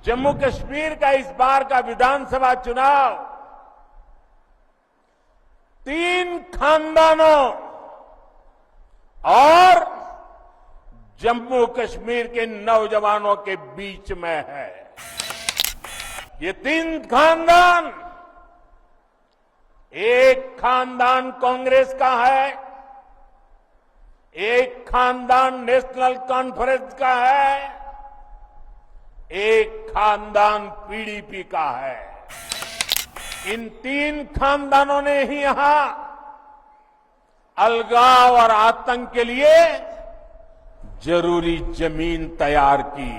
जम्मू कश्मीर का इस बार का विधानसभा चुनाव 3 खानदानों और जम्मू कश्मीर के नौजवानों के बीच में है। ये 3 खानदान, एक खानदान कांग्रेस का है, एक खानदान नेशनल कॉन्फ्रेंस का है, एक खानदान पीडीपी का है। इन 3 खानदानों ने ही यहां अलगाव और आतंक के लिए जरूरी जमीन तैयार की।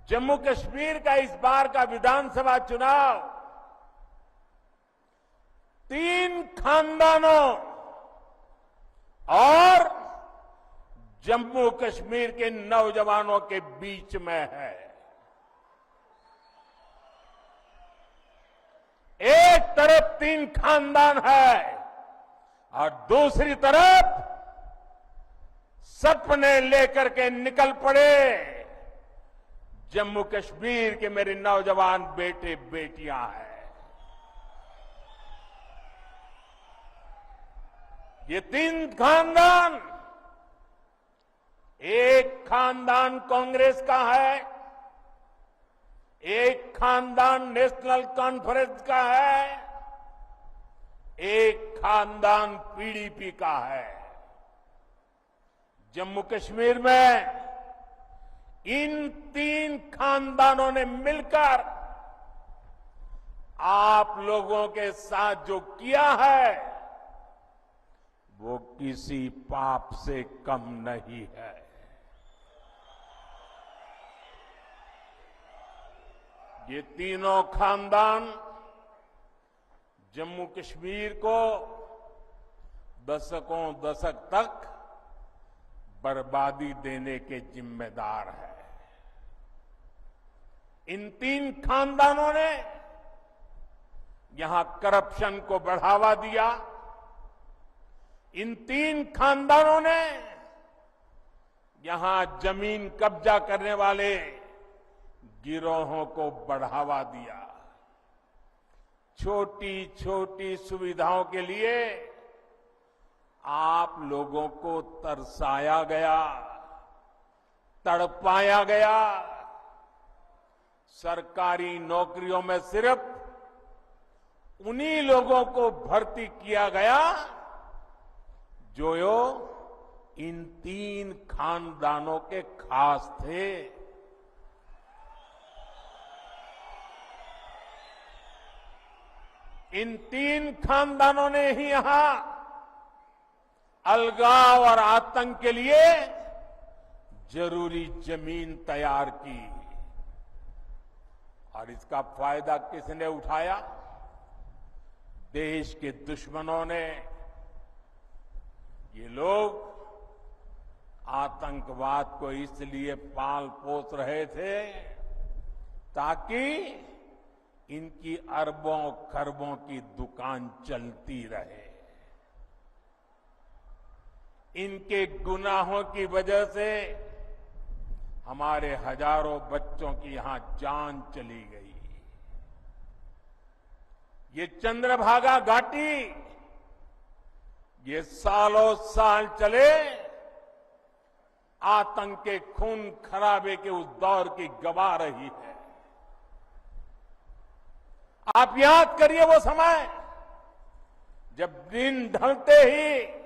जम्मू कश्मीर का इस बार का विधानसभा चुनाव 3 खानदानों और जम्मू कश्मीर के नौजवानों के बीच में है। एक तरफ 3 खानदान है और दूसरी तरफ सपने लेकर के निकल पड़े जम्मू कश्मीर के मेरे नौजवान बेटे बेटियां हैं। ये 3 खानदान, एक खानदान कांग्रेस का है, एक खानदान नेशनल कॉन्फ्रेंस का है, एक खानदान पीडीपी का है। जम्मू कश्मीर में इन 3 खानदानों ने मिलकर आप लोगों के साथ जो किया है वो किसी पाप से कम नहीं है। ये तीनों खानदान जम्मू कश्मीर को दशक तक बर्बादी देने के जिम्मेदार है। इन 3 खानदानों ने यहां करप्शन को बढ़ावा दिया। इन 3 खानदानों ने यहां जमीन कब्जा करने वाले गिरोहों को बढ़ावा दिया। छोटी छोटी सुविधाओं के लिए आप लोगों को तरसाया गया, तड़पाया गया। सरकारी नौकरियों में सिर्फ उन्हीं लोगों को भर्ती किया गया जो इन 3 खानदानों के खास थे। इन 3 खानदानों ने ही यहां अलगाव और आतंक के लिए जरूरी जमीन तैयार की और इसका फायदा किसने उठाया? देश के दुश्मनों ने। ये लोग आतंकवाद को इसलिए पाल पोस रहे थे ताकि इनकी अरबों खरबों की दुकान चलती रहे। इनके गुनाहों की वजह से हमारे हजारों बच्चों की यहां जान चली गई। ये चंद्रभागा घाटी ये सालों साल चले आतंक के खून खराबे के उस दौर की गवाह रही है। आप याद करिए वो समय जब दिन ढलते ही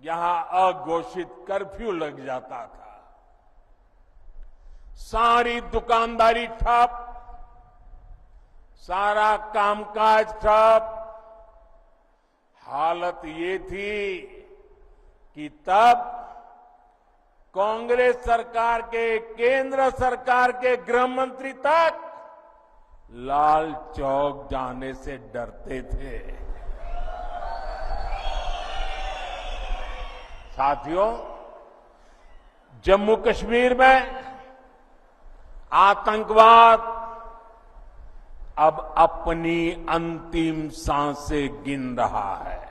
यहां अघोषित कर्फ्यू लग जाता था। सारी दुकानदारी ठप, सारा कामकाज ठप। हालत ये थी कि तब कांग्रेस सरकार के, केंद्र सरकार के गृह मंत्री तक लाल चौक जाने से डरते थे। साथियों, जम्मू कश्मीर में आतंकवाद अब अपनी अंतिम सांसें गिन रहा है।